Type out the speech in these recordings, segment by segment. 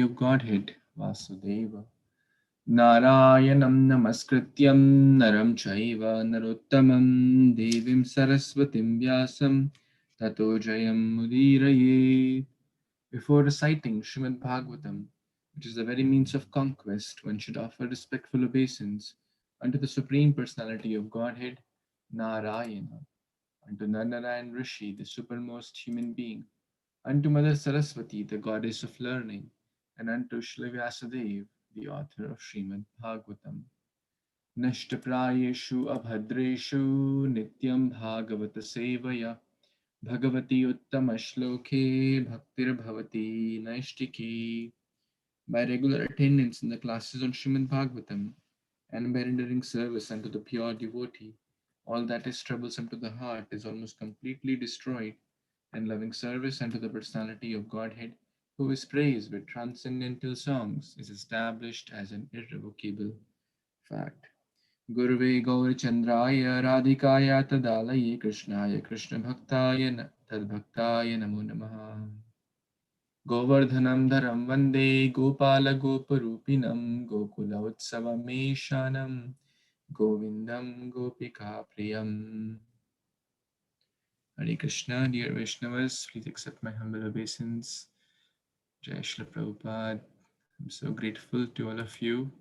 of Godhead, Vasudeva. Narayanam namaskrityam naram chaiva narottamam devim saraswatim vyasam tato jayam mudiraye. Before reciting Śrīmad-Bhāgavatam, which is the very means of conquest, one should offer respectful obeisance unto the Supreme Personality of Godhead, Narayana, unto Narnarayan Rishi, the supermost human being, unto Mother Saraswati, the goddess of learning, and unto Shri Vyasadeva, the author of Śrīmad-Bhāgavatam. Nashtaprayeshu abhadreshu nityam bhagavata sevaya bhagavati uttama shloke bhaktir bhavati naishtiki. By regular attendance in the classes on Śrīmad-Bhāgavatam and by rendering service unto the pure devotee, all that is troublesome to the heart is almost completely destroyed, and loving service unto the personality of Godhead, who is praised with transcendental songs, is established as an irrevocable fact. Gurve Gaurachandraya Radhikaya Tadalaye Krishnaya Krishna Bhaktaya Tadbhaktaya Namo Namaha. Govardhanam Dharam Vande Gopala Goparupinam Gokula Utsavameshanam Govindam Gopika Priyam. Hare Krishna, dear Vaishnavas, please accept my humble obeisance. Jai Shri Prabhupada. I'm so grateful to all of you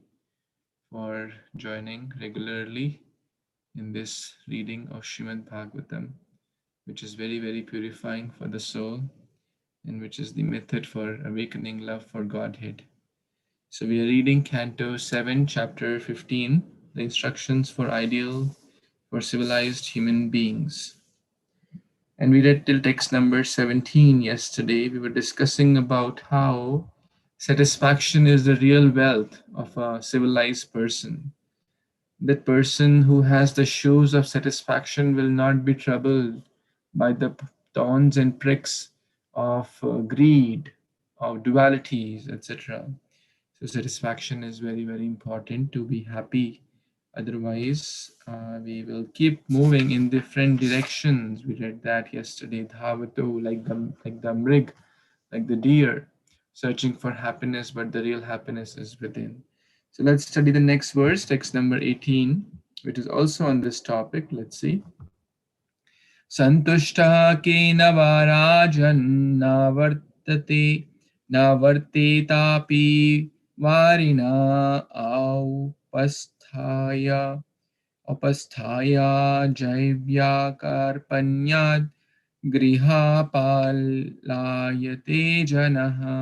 for joining regularly in this reading of Śrīmad-Bhāgavatam, which is very, very purifying for the soul and which is the method for awakening love for Godhead. So we are reading Canto 7, Chapter 15, the instructions for ideal for civilized human beings. And we read till text number 17 yesterday. We were discussing about how satisfaction is the real wealth of a civilized person. That person who has the shoes of satisfaction will not be troubled by the thorns and pricks of greed, of dualities, etc. So satisfaction is very, very important to be happy. Otherwise, we will keep moving in different directions. We read that yesterday, dhavato, like the mrig, like the deer, searching for happiness, but the real happiness is within. So let's study the next verse, text number 18, which is also on this topic. Let's see. Santushta kena varajan navartate navartetapi varina upasthaya jaivyakarpanyad griha palayate janaha.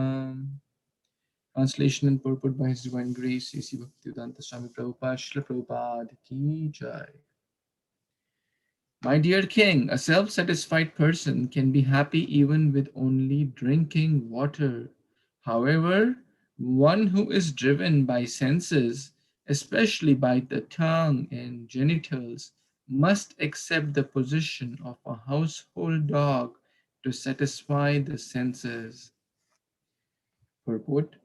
Translation and purport by His Divine Grace, C.C. Bhaktivedanta Swami Prabhupada, Srila Prabhupada Ki Jai. My dear king, a self-satisfied person can be happy even with only drinking water. However, one who is driven by senses, especially by the tongue and genitals, must accept the position of a household dog to satisfy the senses. Purport.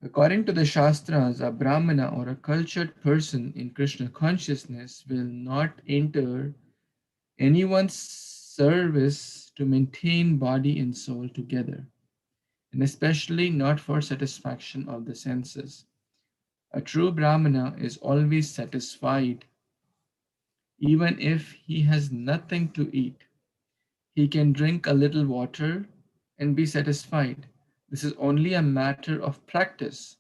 According to the Shastras, a Brahmana or a cultured person in Krishna consciousness will not enter anyone's service to maintain body and soul together, and especially not for satisfaction of the senses. A true Brahmana is always satisfied, even if he has nothing to eat. He can drink a little water and be satisfied. This is only a matter of practice.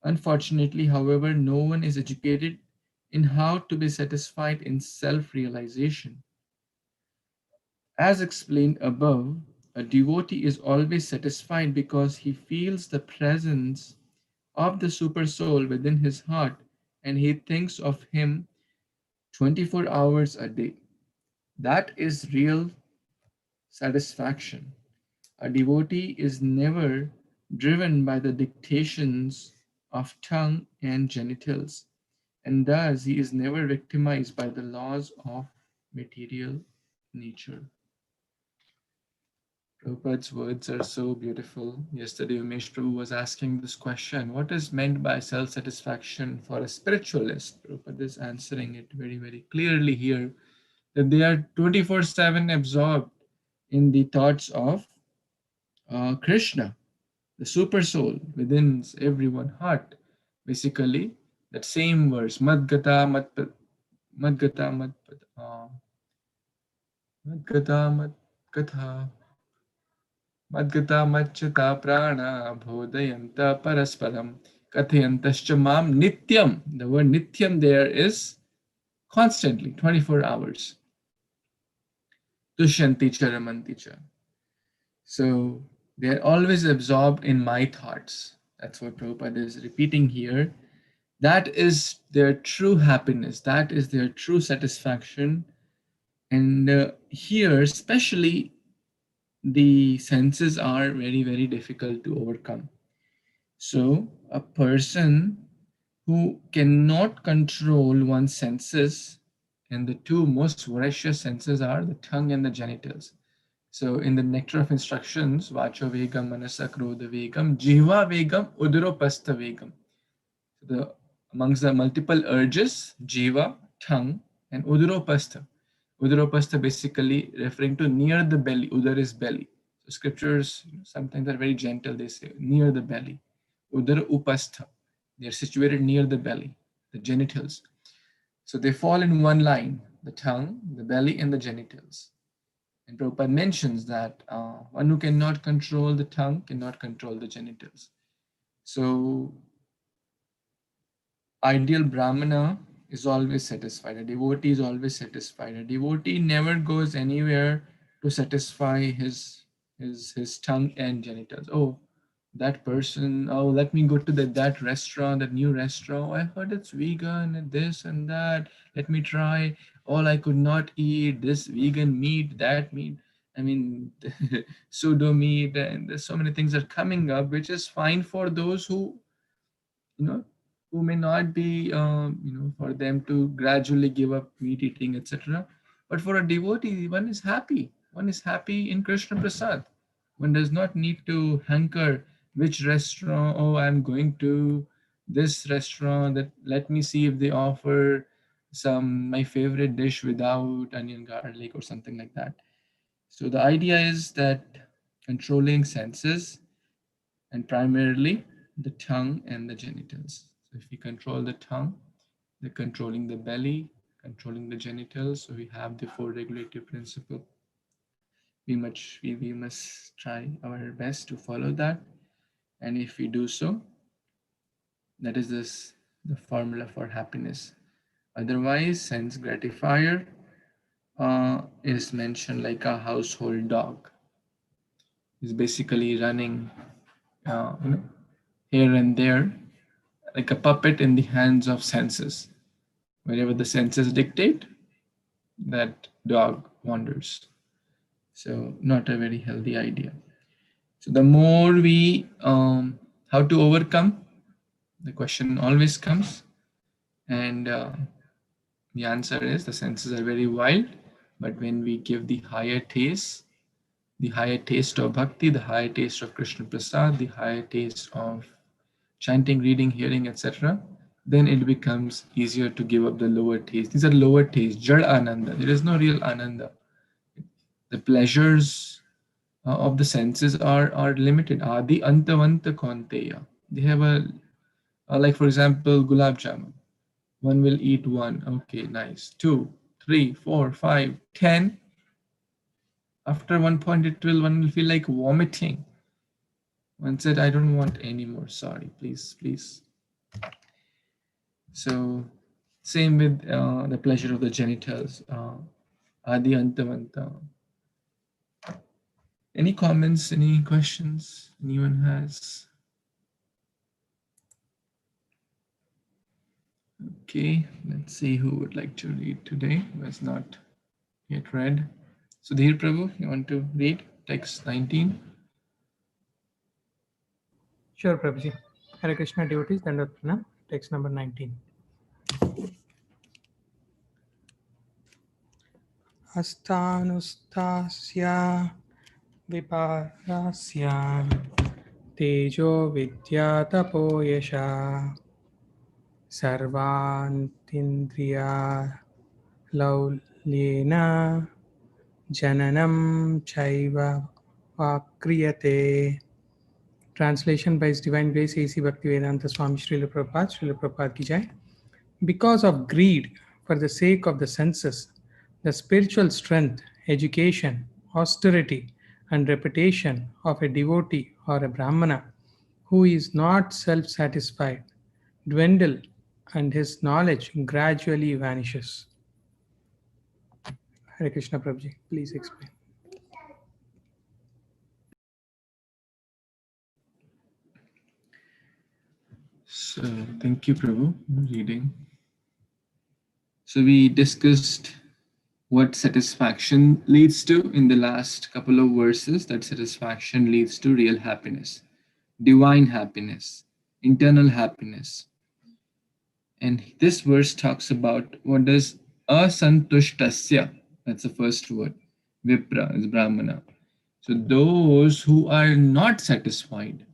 Unfortunately, however, no one is educated in how to be satisfied in self-realization. As explained above, a devotee is always satisfied because he feels the presence of the Supersoul within his heart and he thinks of him 24 hours a day. That is real satisfaction. A devotee is never driven by the dictations of tongue and genitals, and thus he is never victimized by the laws of material nature. Prabhupada's words are so beautiful. Yesterday, Umesh Prabhu was asking this question: what is meant by self satisfaction for a spiritualist? Prabhupada is answering it very, very clearly here that they are 24/7 absorbed in the thoughts of Krishna. the super soul within everyone heart. Basically, that same verse, Madgata Madgata Madgata Madgata Madgata Madchata Prana Bodhayanta Parasparam Kathayantascha Mam Nityam. The word Nityam there is constantly, 24 hours. Tushyanti Charamanti Cha. So they are always absorbed in my thoughts. That's what Prabhupada is repeating here. That is their true happiness. That is their true satisfaction. And here, especially, the senses are very, very difficult to overcome. So a person who cannot control one's senses, and the two most voracious senses are the tongue and the genitals. So in the nectar of instructions, Vacho Vegam, Manasa Krodha Vegam, Jiva Vegam, Udaropastha Vegam. The amongst the multiple urges, Jiva, tongue, and Udaropastha. Udaropastha basically referring to near the belly. Udar is belly. So scriptures sometimes are very gentle. They say near the belly. Udara upastha. They are situated near the belly, the genitals. So they fall in one line: the tongue, the belly, and the genitals. And Prabhupada mentions that one who cannot control the tongue cannot control the genitals. So ideal Brahmana is always satisfied. A devotee is always satisfied. A devotee never goes anywhere to satisfy his tongue and genitals. Oh, that person, oh, let me go to that restaurant, that new restaurant. I heard it's vegan and this and that. Let me try. All I could not eat, this vegan meat, that meat. I mean, pseudo meat, and there's so many things are coming up, which is fine for those you know, who may not be, for them to gradually give up meat eating, etc. But for a devotee, one is happy. One is happy in Krishna Prasad. One does not need to hanker which restaurant. Oh, I'm going to this restaurant. That let me see if they offer some my favorite dish without onion garlic or something like that. So the idea is that controlling senses, and primarily the tongue and the genitals. So if we control the tongue, they're controlling the belly, controlling the genitals. So we have the four regulative principle. We must try our best to follow that. And if we do so, that is the formula for happiness. Otherwise, sense gratifier is mentioned like a household dog. Is basically running, here and there, like a puppet in the hands of senses. Wherever the senses dictate, that dog wanders. So, not a very healthy idea. So, the more we, how to overcome, the question always comes. And the answer is the senses are very wild, but when we give the higher taste of bhakti, the higher taste of Krishna Prasad, the higher taste of chanting, reading, hearing, etc., then it becomes easier to give up the lower taste. These are lower tastes, jad ananda. There is no real ananda. The pleasures of the senses are limited. Adi antavanta konteya. They have like for example, gulab jamun. One will eat one. Okay, nice. Two, three, four, five, 10. After one point, one will feel like vomiting. One said, I don't want any more. Sorry, please, please. So, same with the pleasure of the genitals. Adi Antavanta. Any comments, any questions anyone has? Okay, let's see who would like to read today, who has not yet read. Sudhir Prabhu, you want to read text 19? Sure, Prabhuji. Hare Krishna devotees, Dandavat, text number 19. Astanustasya viparasya tejo vidyatapo yasha sarvantindriya laulyena jananam chaiva vakriyate Translation by His Divine Grace A.C. Bhaktivedanta Swami Srila Prabhupada ki jai. Because of greed for the sake of the senses, the spiritual strength, education, austerity, and reputation of a devotee or a Brahmana who is not self satisfied dwindle and his knowledge gradually vanishes. Hare Krishna Prabhuji, please explain. So, thank you, Prabhu, for reading. So, we discussed what satisfaction leads to in the last couple of verses, that satisfaction leads to real happiness, divine happiness, internal happiness. And this verse talks about what does asantushtasya, that's the first word, vipra is brahmana. So those who are not satisfied,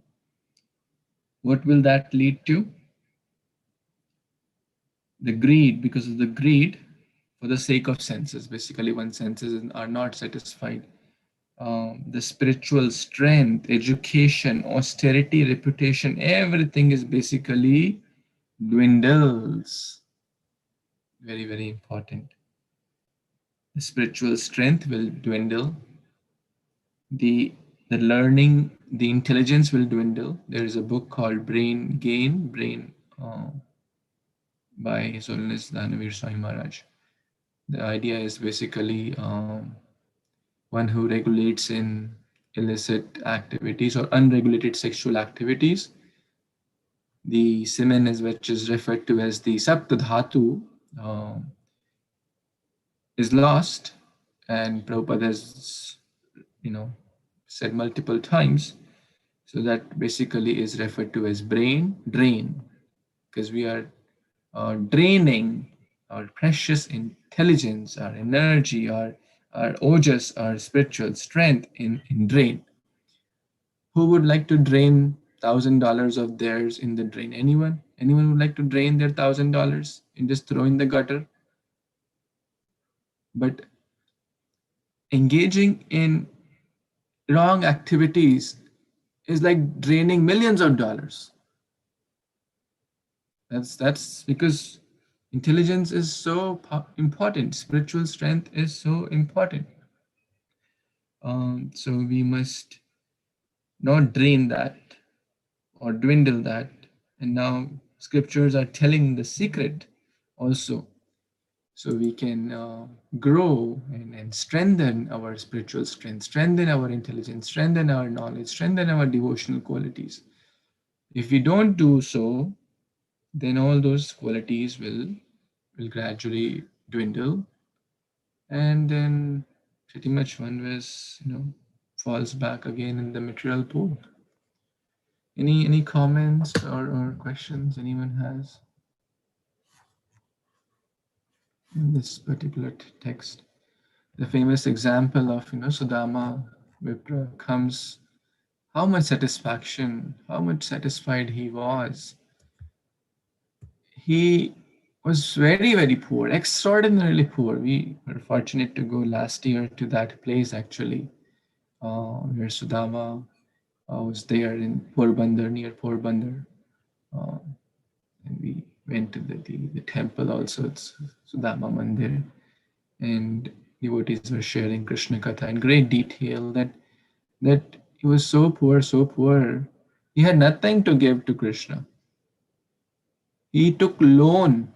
what will that lead to? The greed, because of the greed for the sake of senses. Basically, when senses are not satisfied, the spiritual strength, education, austerity, reputation, everything is basically dwindles. Very, very important. The spiritual strength will dwindle. The learning, the intelligence will dwindle. There is a book called Brain Gain, by His Holiness Dhanavir Swami Maharaj. The idea is basically one who regulates in illicit activities or unregulated sexual activities. The semen is which is referred to as the Saptadhatu is lost, and Prabhupada has, said multiple times. So that basically is referred to as brain drain, because we are draining our precious intelligence, our energy, our ojas, our spiritual strength in drain. Who would like to drain $1,000 of theirs in the drain? Anyone? Anyone would like to drain their $1,000 and just throw in the gutter? But engaging in wrong activities is like draining millions of dollars. That's because intelligence is so important. Spiritual strength is so important. So we must not drain that or dwindle that. And now scriptures are telling the secret also. So we can grow and strengthen our spiritual strength, strengthen our intelligence, strengthen our knowledge, strengthen our devotional qualities. If we don't do so, then all those qualities will gradually dwindle, and then pretty much one was, falls back again in the material pool. Any comments or questions anyone has in this particular text? The famous example of, Sudama Vipra comes, how much satisfaction, how much satisfied he was. He was very, very poor, extraordinarily poor. We were fortunate to go last year to that place actually, where Sudama was there in Porbandar, near Porbandar. And we went to the temple also, it's Sudama Mandir. And devotees were sharing Krishna Katha in great detail that he was so poor. He had nothing to give to Krishna. He took loan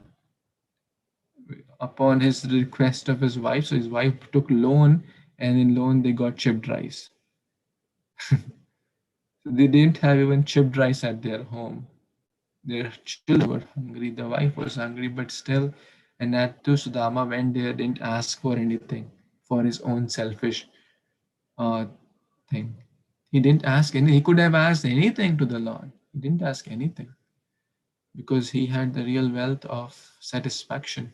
upon his request of his wife. So his wife took loan, and in loan they got chipped rice. So they didn't have even chipped rice at their home. Their children were hungry, the wife was hungry, but still, and that too Sudama went there, didn't ask for anything for his own selfish thing. He didn't ask any. He could have asked anything to the Lord. He didn't ask anything because he had the real wealth of satisfaction.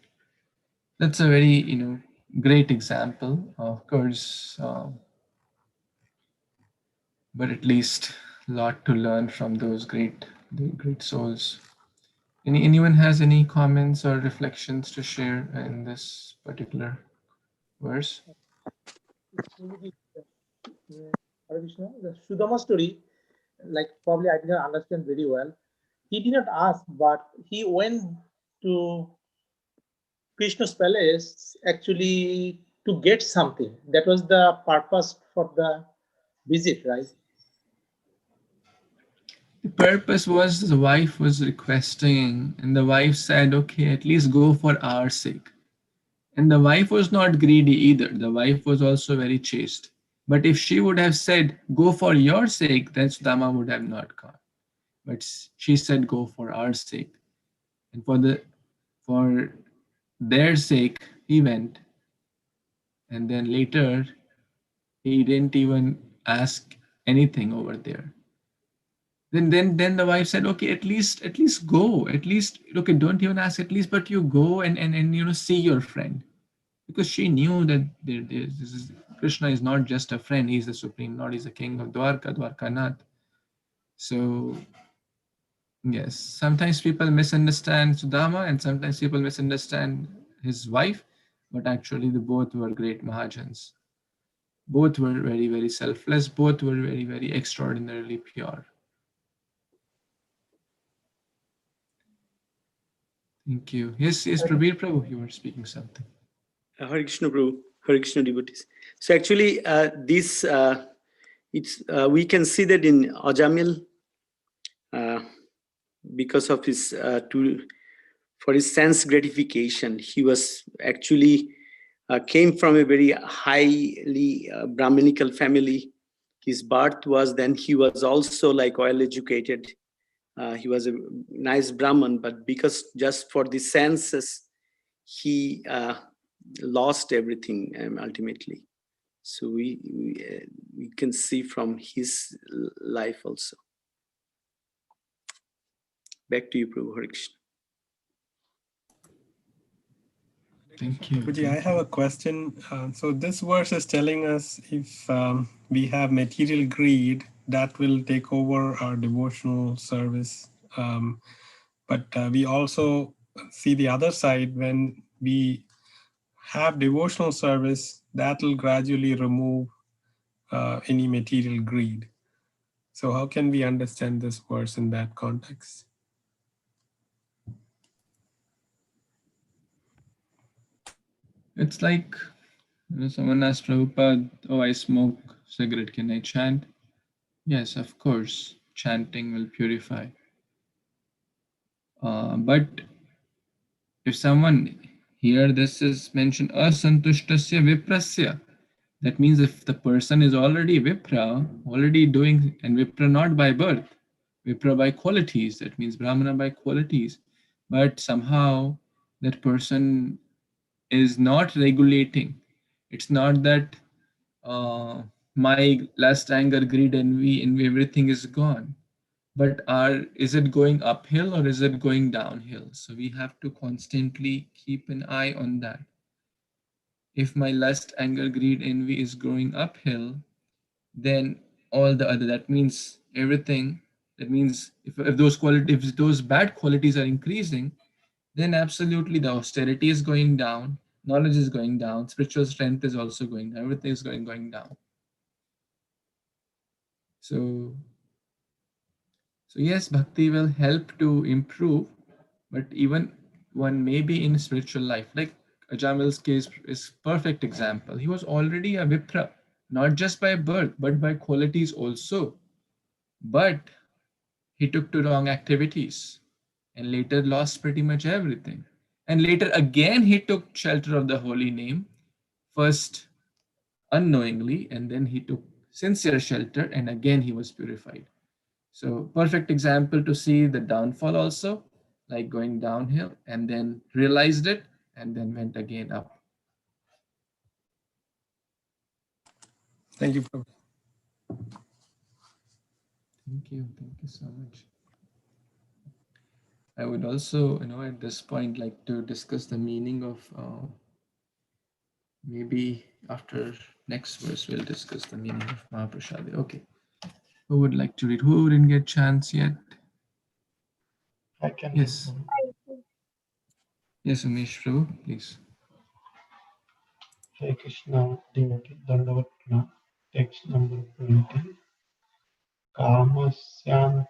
That's a very great example, of course, but at least a lot to learn from those great souls. Anyone has any comments or reflections to share in this particular verse? Hare Krishna, the Sudama story like probably I didn't understand very well. He did not ask, but he went to Krishna's palace actually to get something. That was the purpose for the visit, right? The purpose was the wife was requesting, and the wife said, okay, at least go for our sake. And the wife was not greedy either. The wife was also very chaste. But if she would have said, go for your sake, then Sudama would have not gone. But she said, go for our sake. And for their sake, he went. And then later, he didn't even ask anything over there. Then the wife said, okay, at least go. At least, okay, don't even ask, at least, but you go and see your friend. Because she knew that Krishna is not just a friend, he's the Supreme Lord, he's the king of Dwarkanath. So, yes, sometimes people misunderstand Sudama and sometimes people misunderstand his wife, but actually, the both were great Mahajans. Both were very, very selfless, both were very, very extraordinarily pure. Thank you. Yes, Prabir Prabhu, you were speaking something. Hare Krishna Prabhu, Hare Krishna devotees. So actually, we can see that in Ajamil, because of his for his sense gratification, he was actually came from a very highly Brahminical family. His birth was, then he was also like well educated. He was a nice Brahman, but because just for the senses, he lost everything ultimately. So we can see from his life also. Back to you, Prabhu. Hare Krishna. Thank you. Prabhuji, I have a question. So this verse is telling us if we have material greed, that will take over our devotional service. But we also see the other side. When we have devotional service, that will gradually remove any material greed. So how can we understand this verse in that context? It's like someone asked Prabhupada, oh, I smoke cigarette, can I chant? Yes, of course, chanting will purify. But if someone here, this is mentioned, asantushtasya viprasya, that means if the person is already Vipra, already doing, and Vipra not by birth, Vipra by qualities, that means Brahmana by qualities, but somehow that person is not regulating. It's not that my lust, anger, greed, envy, everything is gone. But is it going uphill or is it going downhill? So we have to constantly keep an eye on that. If my lust, anger, greed, envy is going uphill, then all the other, that means everything, that means if those bad qualities are increasing, then absolutely the austerity is going down, knowledge is going down, spiritual strength is also going down, everything is going down. So yes, bhakti will help to improve, but even one may be in spiritual life. Like Ajamil's case is perfect example. He was already a Vipra, not just by birth, but by qualities also. But he took to wrong activities and later lost pretty much everything. And later again, he took shelter of the holy name, first unknowingly, and then he took sincere shelter, and again he was purified. So perfect example to see the downfall also, like going downhill, and then realized it, and then went again up. Thank you, Prabhu. Thank you so much. I would also, at this point, like to discuss the meaning of, maybe after next verse, we'll discuss the meaning of Mahaprasadi. Okay. Who would like to read? Who didn't get chance yet? I can. Yes. Yes, Umesh Prabhu, please. Hare Krishna, devotee, Dandavat Pranam. Text number 20. कामस्यांतिं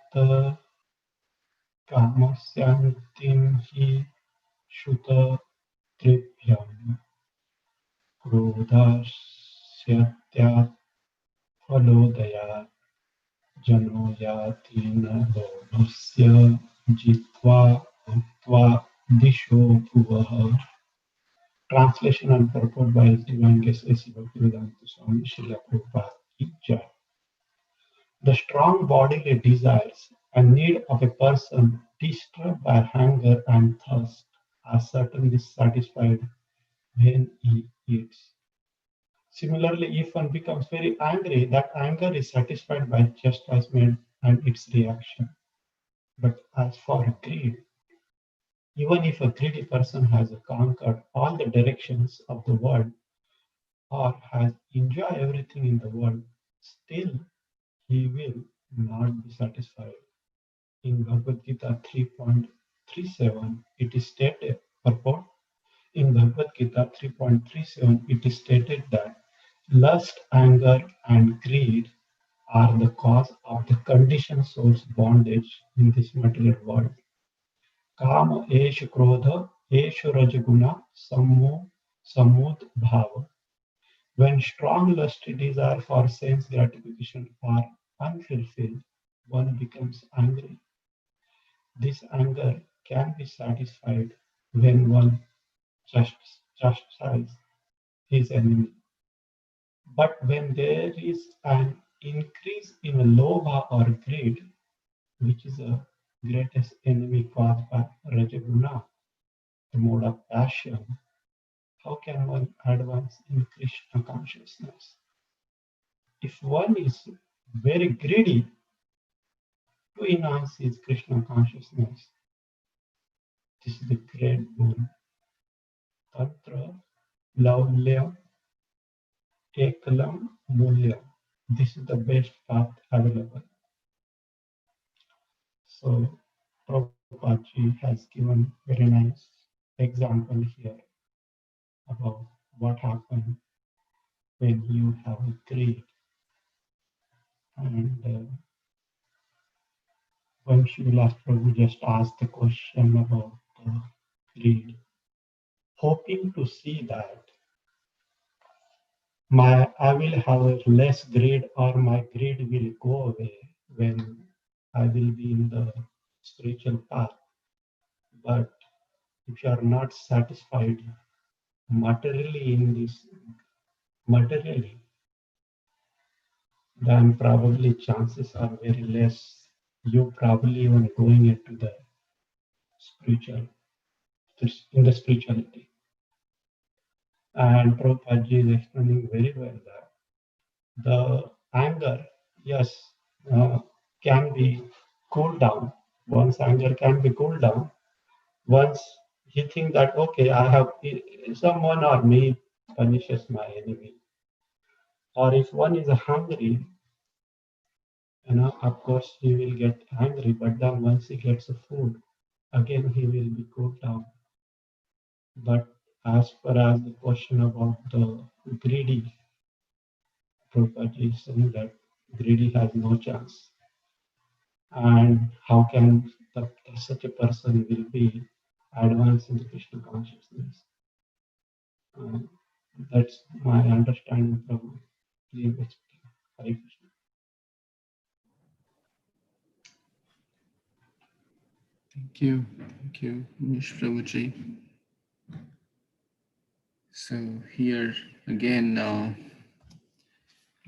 हि श्रुत त्रिभ्यं क्रोधास्यत्यात् फलोदयात् जनो याति न लोभस्य जित्वा भुक्त्वा दिशो भुवः. Translation and purport by Divine Geshe Bhaktivedanta Swami Srila Prabhupada ki Jai. The strong bodily desires and need of a person disturbed by hunger and thirst are certainly satisfied when he eats. Similarly, if one becomes very angry, that anger is satisfied by chastisement and its reaction. But as for greed, even if a greedy person has conquered all the directions of the world or has enjoyed everything in the world, still he will not be satisfied. In Bhagavad Gita 3.37, it is stated, purport, in Bhagavad Gita 3.37, it is stated that lust, anger, and greed are the cause of the conditioned soul's bondage in this material world. Kama eshu krodha eshu rajaguna samud bhava. When strong lusty desire for sense gratification are unfulfilled, one becomes angry. This anger can be satisfied when one chastises his enemy. But when there is an increase in lobha or greed, which is the greatest enemy caused by Rajaguna, the mode of passion, how can one advance in Krishna consciousness? If one is very greedy to enhance his Krishna consciousness, this is the great boon. Tantra, Laulya, Ekalam, Mulya. This is the best path available. So Prabhupada has given very nice example here about what happens when you have a greed. And when Srila Prabhu just asked the question about greed, hoping to see that I will have less greed or my greed will go away when I will be in the spiritual path. But if you are not satisfied materially in this materially, then probably chances are very less you probably even going into the spiritual, in the spirituality. And Prabhupada is explaining very well that the anger, yes, can be cooled down. One's anger can be cooled down once you think that, okay, I have someone or me punishes my enemy. Or if one is hungry, of course he will get angry, but then once he gets the food, again he will be cooled down. But as far as the question about the greedy, Prabhupada is saying that greedy has no chance. And how can such a person will be advanced in the Krishna consciousness? That's my understanding, Prabhu. Please explain. Hare Krishna. Thank you. Thank you, Manish Prabhuji. So here again,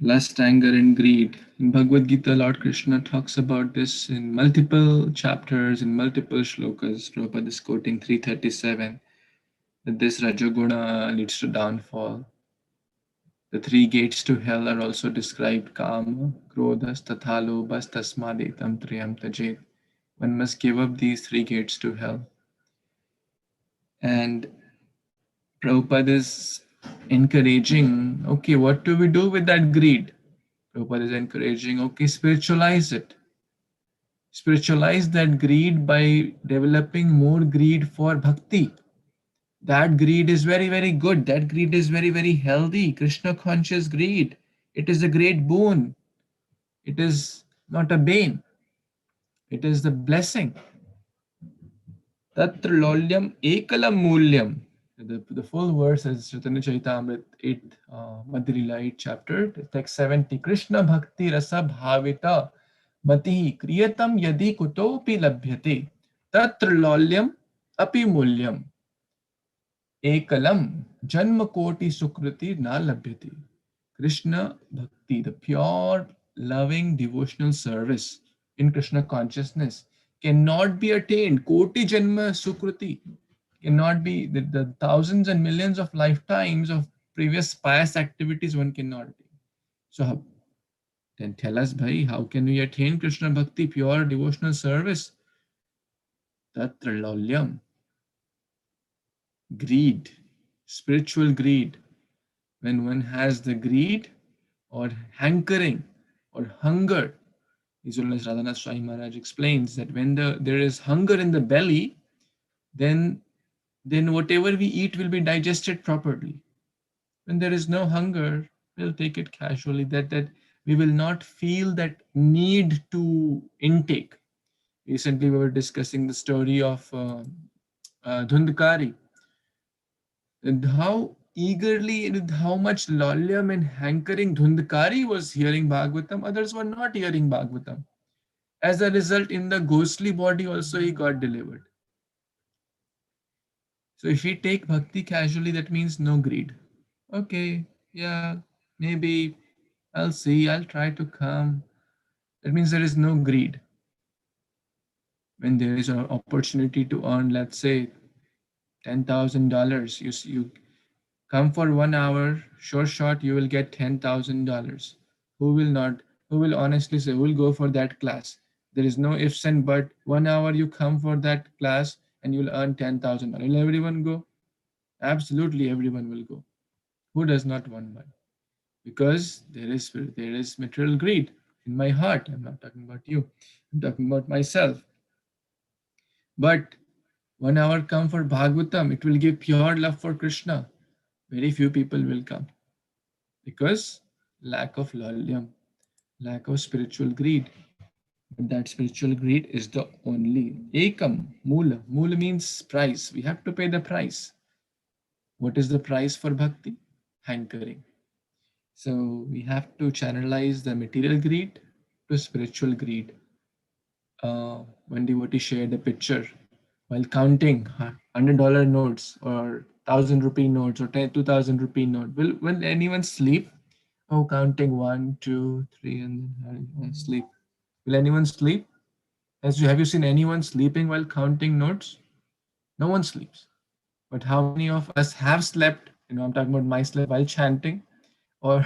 lust, anger, and greed. In Bhagavad Gita, Lord Krishna talks about this in multiple chapters, in multiple shlokas. Prabhupada is quoting 337, that this Rajoguna leads to downfall. The three gates to hell are also described: Kama, Krodhas, Tatha Lobhas, Tasmadetam Triyam Tajet. One must give up these three gates to hell. And Prabhupada is encouraging, okay, what do we do with that greed? Prabhupada is encouraging, okay, spiritualize it. Spiritualize that greed by developing more greed for bhakti. That greed is very, very good. That greed is very, very healthy. Krishna conscious greed. It is a great boon. It is not a bane. It is the blessing. Tatra lolyam ekalam mulyam. The full verse is Chaitanya Charitamrita 8th Madhurila 8th chapter, text 70. Krishna bhakti rasa bhavita mati kriyatam yadi kutopi labhyate tatra lolyam api mulyam ekalam janma koti sukriti na labhyate. Krishna bhakti, the pure, loving, devotional service in Krishna consciousness, cannot be attained. Koti janma sukriti cannot be, the thousands and millions of lifetimes of previous pious activities one cannot attain. So then tell us, bhai, how can we attain Krishna bhakti, pure devotional service? Tatra lolyam, greed, spiritual greed. When one has the greed or hankering or hunger, His Holiness Radhanath Swami Maharaj explains that when there is hunger in the belly, then whatever we eat will be digested properly. When there is no hunger, we'll take it casually, that we will not feel that need to intake. Recently, we were discussing the story of Dhundkari, and how eagerly, with how much lolyam and hankering Dhundkari was hearing Bhagavatam, others were not hearing Bhagavatam. As a result, in the ghostly body also he got delivered. So if we take bhakti casually, that means no greed. Okay, yeah, maybe I'll see, I'll try to come. That means there is no greed. When there is an opportunity to earn, let's say, $10,000, you come for 1 hour, short, you will get $10,000. Who will not? Who will honestly say, we'll go for that class? There is no ifs and but. 1 hour you come for that class and you'll earn $10,000. Will everyone go? Absolutely, everyone will go. Who does not want money? Because there is material greed in my heart. I'm not talking about you. I'm talking about myself. But 1 hour come for Bhagavatam, it will give pure love for Krishna. Very few people will come because lack of lalyam, lack of spiritual greed. But that spiritual greed is the only ekam, mula. Mula means price. We have to pay the price. What is the price for bhakti? Hankering. So we have to channelize the material greed to spiritual greed. One devotee shared a picture while counting $100 notes or 1,000 rupee notes or 2,000 rupee note. Will anyone sleep? Oh, counting 1, 2, 3, and then sleep. Will anyone sleep? Have you seen anyone sleeping while counting notes? No one sleeps. But how many of us have slept? I'm talking about myself while chanting, or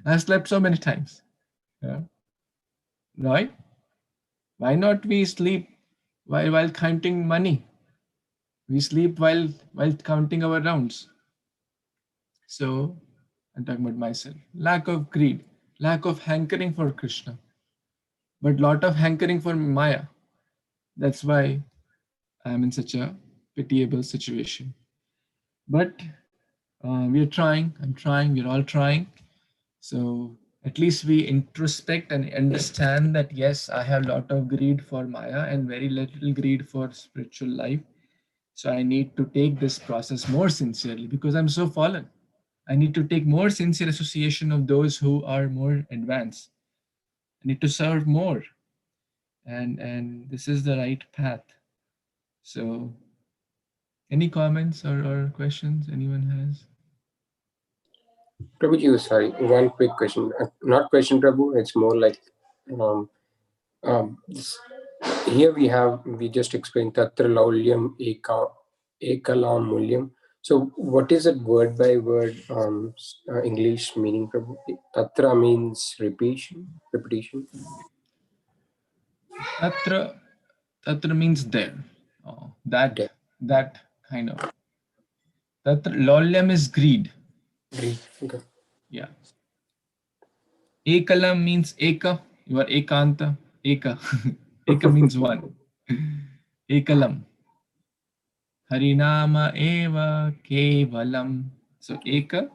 I've slept so many times. Yeah. Right? Why not we sleep while counting money? We sleep while counting our rounds. So I'm talking about myself. Lack of greed, lack of hankering for Krishna, but lot of hankering for Maya. That's why I'm in such a pitiable situation. But we are trying. I'm trying. We're all trying. So at least we introspect and understand that yes, I have a lot of greed for Maya and very little greed for spiritual life. So I need to take this process more sincerely because I'm so fallen. I need to take more sincere association of those who are more advanced. I need to serve more. And this is the right path. So any comments or questions anyone has? Prabhuji, sorry, one quick question. Not question, Prabhu. It's more like here we just explained Tatra Laulyam Ekalam Mulyam. So what is it word by word English meaning, Prabhu? Tatra means repetition. Tatra means there. That kind of. Tatra lolyam is greed. Greed. Okay. Yeah. Ekalam means eka. You are ekanta. Eka. Eka means one. Ekalam. Harinama eva kevalam. So eka.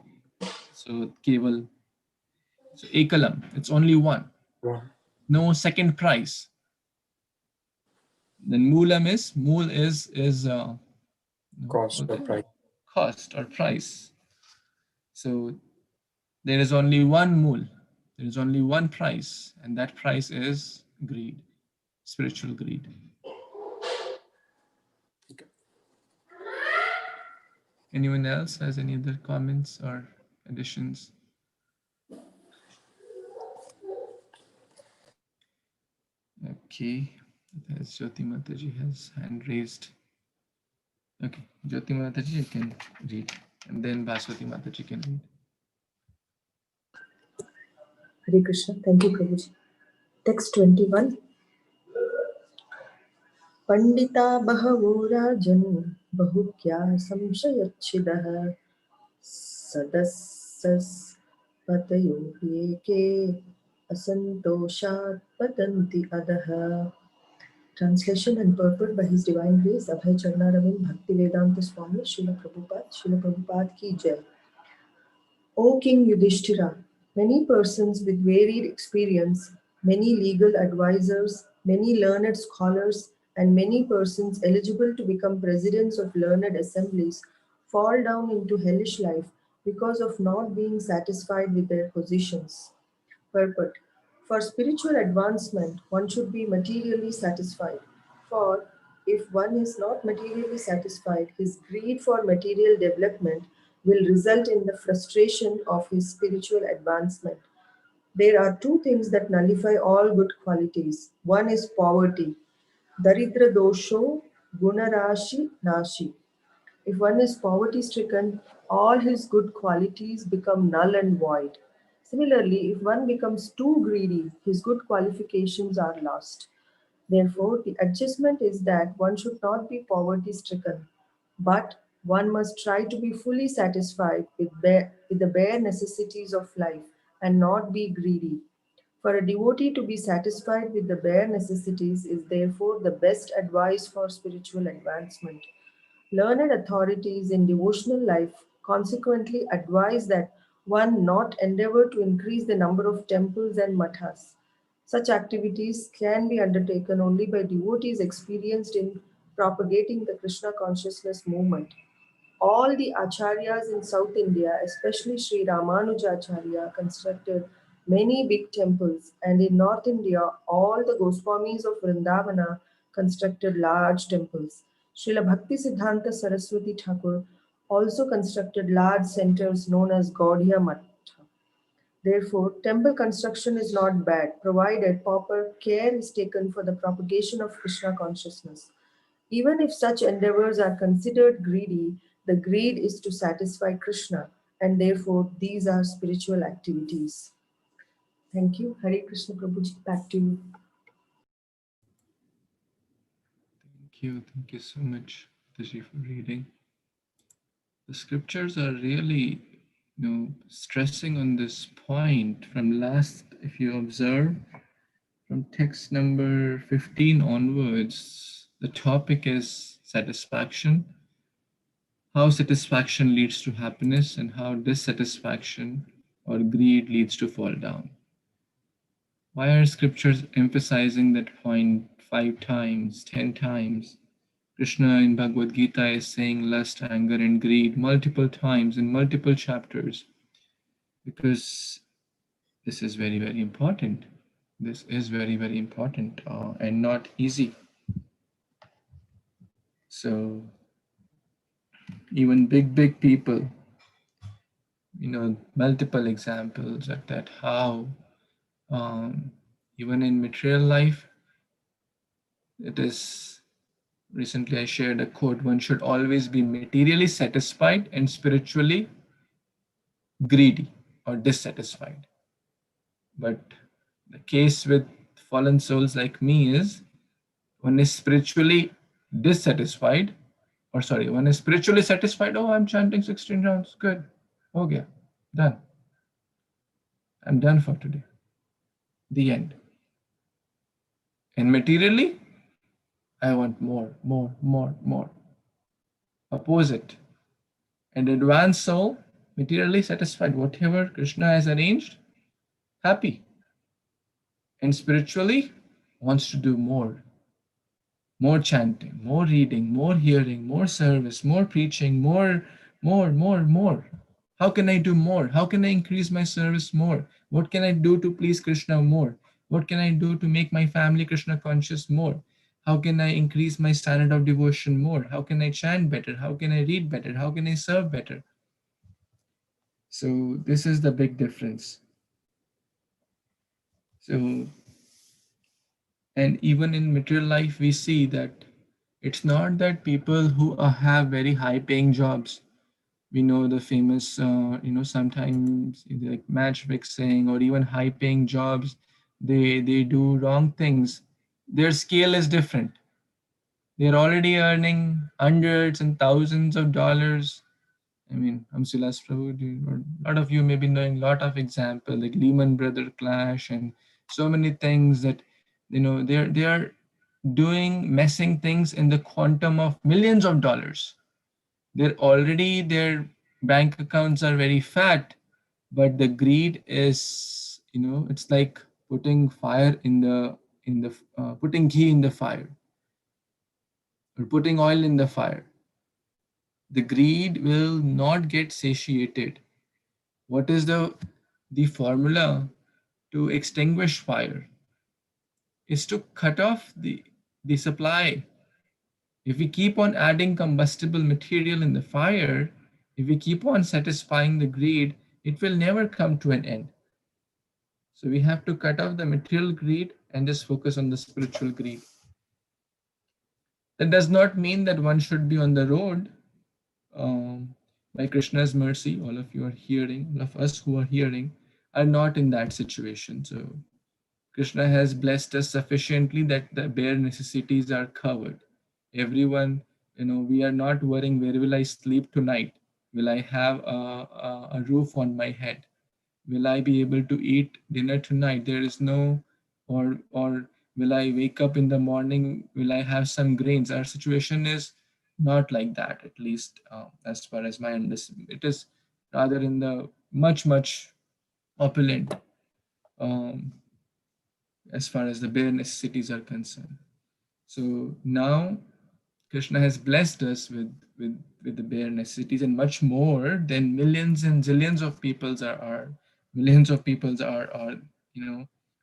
So keval. So ekalam. It's only one. Yeah. no second price. Then moolam is, mool is Cost or price. cost or price. So there is only one mool, there is only one price, and that price is greed, spiritual greed. Anyone else has any other comments or additions? Okay, as Jyoti Mataji has hand raised. Okay, Jyoti Mataji, you can read, and then Bhaswati Mataji can read. Hare Krishna. Thank you, Prabhuji. Text 21. Pandita bahavu rajan bahukya samshayachchidah sadassas patayo yeke asantoshat patanti adaha. Translation and purport by His Divine Grace Abhay Charnaravind Bhaktivedanta Swami Srila Prabhupada ki jai. O King Yudhishthira, many persons with varied experience, many legal advisors, many learned scholars, and many persons eligible to become presidents of learned assemblies fall down into hellish life because of not being satisfied with their positions. Purport. For spiritual advancement, one should be materially satisfied. For if one is not materially satisfied, his greed for material development will result in the frustration of his spiritual advancement. There are two things that nullify all good qualities. One is poverty. Daridra dosho gunarashi nashi. If one is poverty stricken, all his good qualities become null and void. Similarly, if one becomes too greedy, his good qualifications are lost. Therefore, the adjustment is that one should not be poverty stricken, but one must try to be fully satisfied with the bare necessities of life and not be greedy. For a devotee to be satisfied with the bare necessities is therefore the best advice for spiritual advancement. Learned authorities in devotional life consequently advise that one not endeavor to increase the number of temples and mathas. Such activities can be undertaken only by devotees experienced in propagating the Krishna consciousness movement. All the acharyas in South India, especially Sri Ramanujacharya, constructed many big temples, and in North India, all the Goswamis of Vrindavana constructed large temples. Srila Bhakti Siddhanta Saraswati Thakur also constructed large centers known as Gaudiya Math. Therefore, temple construction is not bad, provided proper care is taken for the propagation of Krishna consciousness. Even if such endeavors are considered greedy, the greed is to satisfy Krishna, and therefore these are spiritual activities. Thank you. Hare Krishna Prabhuji, back to you. Thank you so much, Taji, for reading. The scriptures are really, stressing on this point from last, if you observe, from text number 15 onwards, the topic is satisfaction, how satisfaction leads to happiness, and how dissatisfaction or greed leads to fall down. Why are scriptures emphasizing that point 5 times, 10 times? Krishna in Bhagavad Gita is saying lust, anger, and greed multiple times in multiple chapters, because this is very, very important. This is very, very important and not easy. So even big people, multiple examples of that, how even in material life, it is, recently I shared a quote, one should always be materially satisfied and spiritually greedy or dissatisfied. But the case with fallen souls like me is, one is spiritually dissatisfied, one is spiritually satisfied. Oh, I'm chanting 16 rounds. Good. Okay. Done. I'm done for today. The end. And materially, I want more. Opposite. And advanced soul, materially satisfied. Whatever Krishna has arranged, happy. and spiritually wants to do more. More chanting, more reading, more hearing, more service, more preaching, more. How can I do more? How can I increase my service more? What can I do to please Krishna more? What can I do to make my family Krishna conscious more? How can I increase my standard of devotion more? How can I chant better? How can I read better? How can I serve better? So this is the big difference. So, and even in material life, we see that it's not that people who have very high paying jobs. We know the famous, sometimes like match fixing or even high paying jobs, they do wrong things. Their scale is different. They're already earning hundreds and thousands of dollars. I mean, Amsilas Prabhu, or a lot of you may be knowing a lot of examples like Lehman Brother clash and so many things that, they are doing messing things in the quantum of millions of dollars. Their bank accounts are very fat, but the greed is, it's like putting fire in the putting ghee in the fire, or putting oil in the fire. The greed will not get satiated. What is the formula to extinguish fire? Is to cut off the supply. If we keep on adding combustible material in the fire, if we keep on satisfying the greed, it will never come to an end. So we have to cut off the material greed and just focus on the spiritual greed. That does not mean that one should be on the road. By Krishna's mercy, all of you are hearing, all of us who are hearing are not in that situation. So Krishna has blessed us sufficiently that the bare necessities are covered. Everyone, we are not worrying, where will I sleep tonight? Will I have a roof on my head? Will I be able to eat dinner tonight? There is no, or will I wake up in the morning? Will I have some grains? Our situation is not like that, at least as far as my understanding. It is rather in the much opulent, um, as far as the bare necessities are concerned. So now Krishna has blessed us with the bare necessities and much more than millions and zillions of peoples are millions of peoples are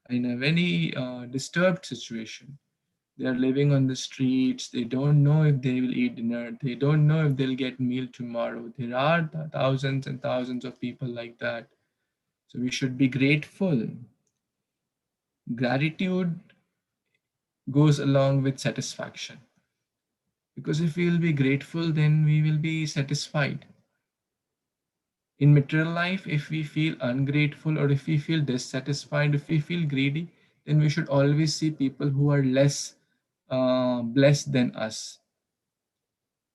in a very disturbed situation. They are living on the streets. They don't know if they will eat dinner. They don't know if they'll get meal tomorrow. There are thousands and thousands of people like that. So we should be grateful. Gratitude goes along with satisfaction. Because if we will be grateful, then we will be satisfied. In material life, if we feel ungrateful or if we feel dissatisfied, if we feel greedy, then we should always see people who are less blessed than us.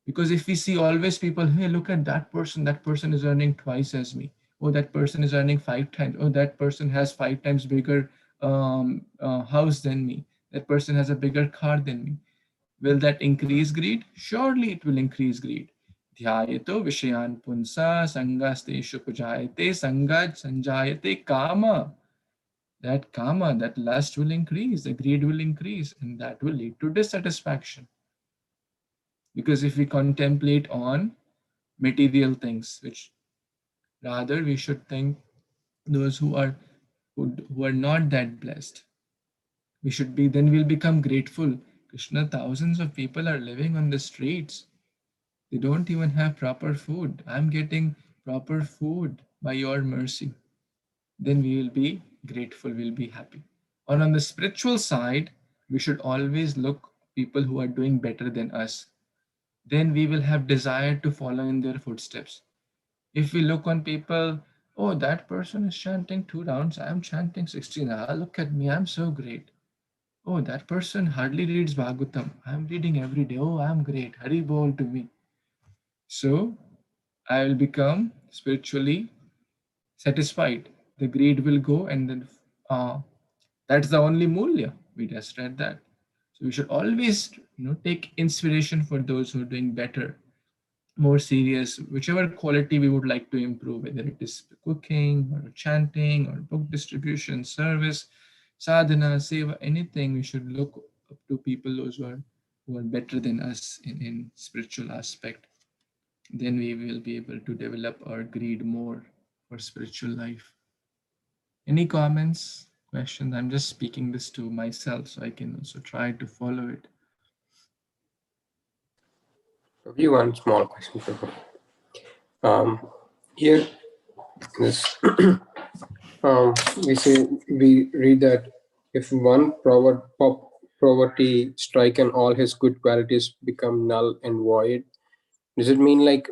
Because if we see always people, hey, look at that person is earning twice as me. Oh, that person is earning 5 times. Oh, that person has 5 times bigger house than me. That person has a bigger car than me. Will that increase greed? Surely it will increase greed. Dhyayato vishayan punsa sangasteshu pujayate sangaj sanjayate kama. That kama, that lust will increase, the greed will increase, and that will lead to dissatisfaction. Because if we contemplate on material things, which rather we should think those who are not that blessed, we should be, then we'll become grateful. Krishna, thousands of people are living on the streets. They don't even have proper food. I'm getting proper food by your mercy. Then we will be grateful, we'll be happy. Or on the spiritual side, we should always look people who are doing better than us. Then we will have desire to follow in their footsteps. If we look on people, oh, that person is chanting 2 rounds, I'm chanting 16. Ah, look at me, I'm so great. Oh, that person hardly reads Bhagvatam. I'm reading every day. Oh, I'm great. Hari bol to me. So I will become spiritually satisfied. The greed will go, and then that's the only mulya. We just read that. So we should always, take inspiration for those who are doing better, more serious, whichever quality we would like to improve, whether it is cooking or chanting or book distribution, service. sadhana, seva, anything, we should look up to people those who are better than us in spiritual aspect. Then we will be able to develop our greed more for spiritual life. Any comments, questions? I'm just speaking this to myself so I can also try to follow it. Maybe one small question, Prabhu. Here, this we read that if one poverty strike and all his good qualities become null and void, does it mean like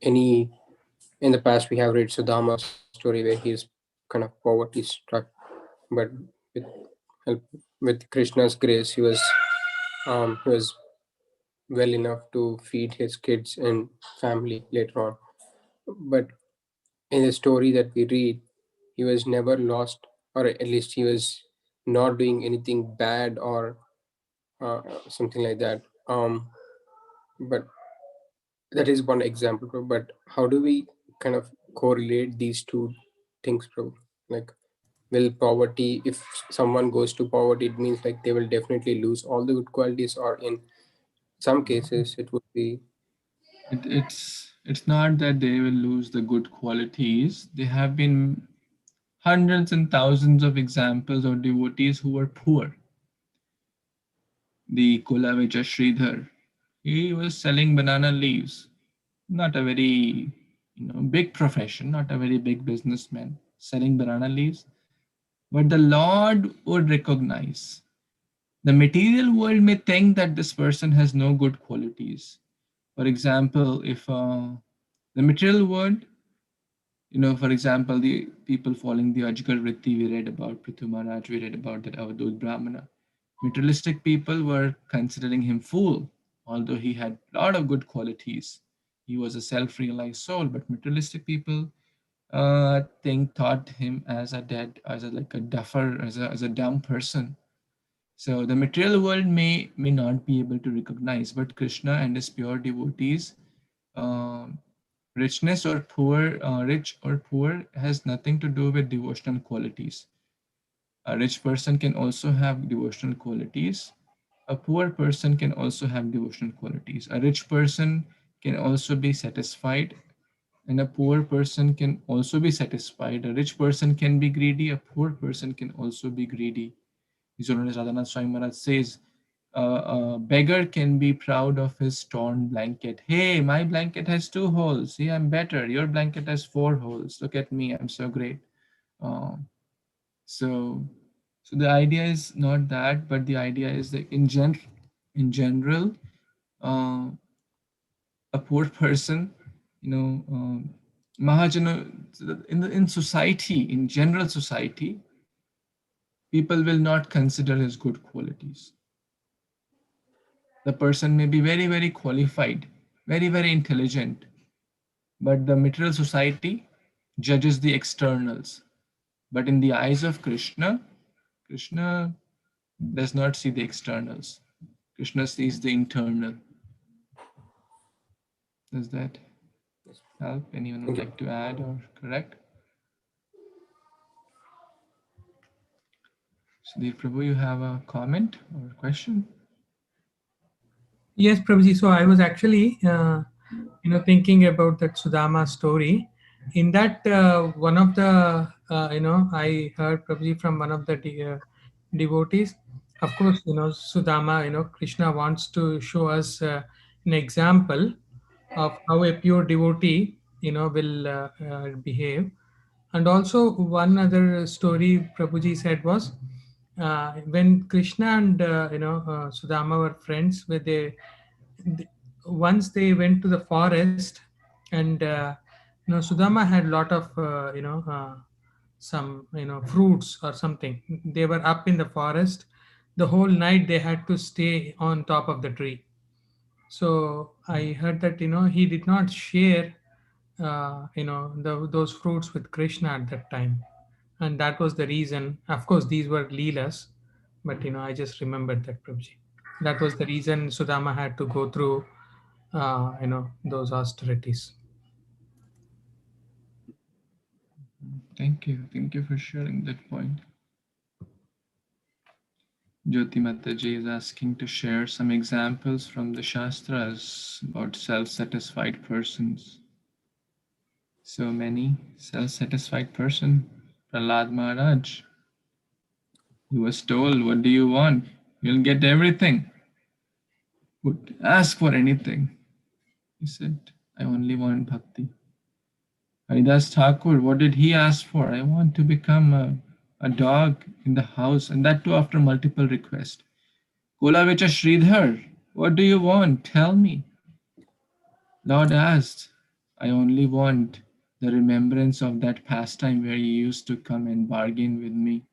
any in the past we have read Sudama's story where he is kind of poverty struck, but with help with Krishna's grace he was well enough to feed his kids and family later on. But in the story that we read, he was never lost, or at least he was not doing anything bad or something like that. But that is one example, bro. But how do we kind of correlate these two things, bro? Like, will poverty, if someone goes to poverty, it means like they will definitely lose all the good qualities, or in some cases, it would be. It's not that they will lose the good qualities. There have been hundreds and thousands of examples of devotees who were poor. The Kulavecha Sridhar, he was selling banana leaves. Not a very big profession, not a very big businessman, selling banana leaves. But the Lord would recognize. The material world may think that this person has no good qualities. For example, if the material world, for example, the people following the Ajgal Vritti, we read about Prithu Maharaj, we read about that Avadut Brahmana. Materialistic people were considering him fool, although he had a lot of good qualities. He was a self-realized soul, but materialistic people thought him as a dead, like a duffer, as a dumb person. So the material world may not be able to recognize, but Krishna and his pure devotees, richness or poor, rich or poor has nothing to do with devotional qualities. A rich person can also have devotional qualities. A poor person can also have devotional qualities. A rich person can also be satisfied, and a poor person can also be satisfied. A rich person can be greedy, a poor person can also be greedy. His Holiness Radhanath Swami Maharaj says, a beggar can be proud of his torn blanket. Hey, my blanket has 2 holes. See, I'm better. Your blanket has 4 holes. Look at me, I'm so great. So the idea is not that, but the idea is that in general, uh, a poor person, Mahajana, in society, in general society, people will not consider his good qualities. The person may be very, very qualified, very, very intelligent, but the material society judges the externals. But in the eyes of Krishna, Krishna does not see the externals. Krishna sees the internal. Does that help? Anyone would like to add or correct? Sudeep Prabhu, you have a comment or question? Yes, Prabhuji. So I was actually, thinking about that Sudama story. In that, one of the, I heard Prabhuji from one of the devotees. Of course, Sudama, Krishna wants to show us an example of how a pure devotee, will behave. And also, one other story Prabhuji said was when Krishna and Sudama were friends, where once they went to the forest, and Sudama had a lot of some fruits or something. They were up in the forest. The whole night they had to stay on top of the tree. So I heard that he did not share those fruits with Krishna at that time, and that was the reason. Of course, these were leelas, but I just remembered that, Prabhuji. That was the reason Sudama had to go through those austerities. Thank you. Thank you for sharing that point. Jyoti Mataji is asking to share some examples from the Shastras about self-satisfied persons. So many self-satisfied person. Prahlad Maharaj. He was told, what do you want? You'll get everything. Would ask for anything. He said, I only want bhakti. Haridas Thakur, what did he ask for? I want to become a dog in the house, and that too after multiple requests. Kulavecha Sridhar, what do you want? Tell me. Lord asked, I only want the remembrance of that pastime where you used to come and bargain with me.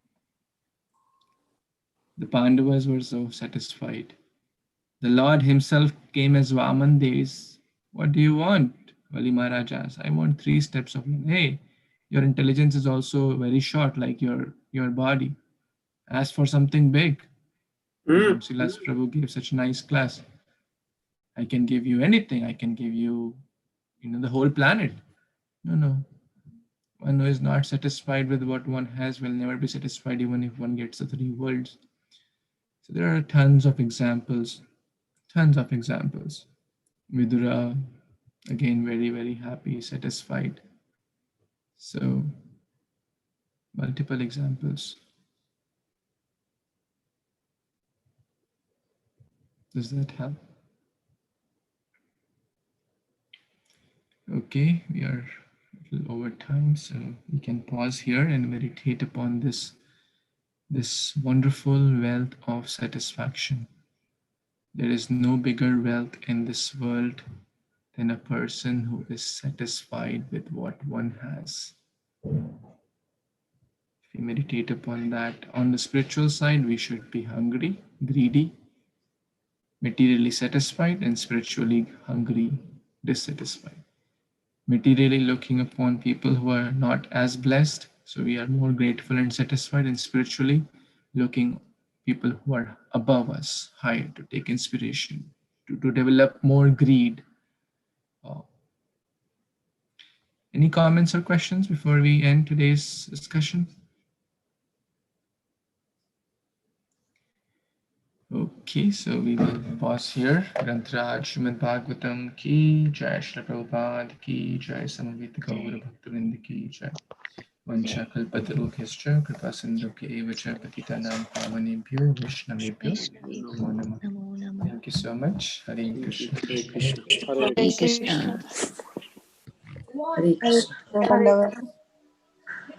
The Pandavas were so satisfied. The Lord himself came as Vaman days. What do you want? Bali Maharaj asked, I want 3 steps of life. Hey, your intelligence is also very short, like your body. Ask for something big. Silas Prabhu gave such a nice class. I can give you anything. I can give you, the whole planet. No. One who is not satisfied with what one has will never be satisfied even if one gets the 3 worlds. So there are tons of examples. Vidura, again, very, very happy, satisfied. So multiple examples. Does that help? Okay, we are a little over time, so we can pause here and meditate upon this wonderful wealth of satisfaction. There is no bigger wealth in this world than a person who is satisfied with what one has. If we meditate upon that, on the spiritual side, we should be hungry, greedy, materially satisfied, and spiritually hungry, dissatisfied. Materially looking upon people who are not as blessed, so we are more grateful and satisfied, and spiritually looking people who are above us, higher, to take inspiration, to develop more greed. Any comments or questions before we end today's discussion? Okay, so we will pause here. Grantraj Śrīmad-Bhāgavatam ki jai, Śrīla Prabhupada ki jai, Samavita Gaura Bhaktavinda ki jai. Vancha kalpatarubhyascha kripa sindhubhya eva cha patitanam pavanebhyo vaishnavebhyo namo namah. Thank you so much. Hare Krishna. Hare Krishna. Hare Krishna. Hare Krishna.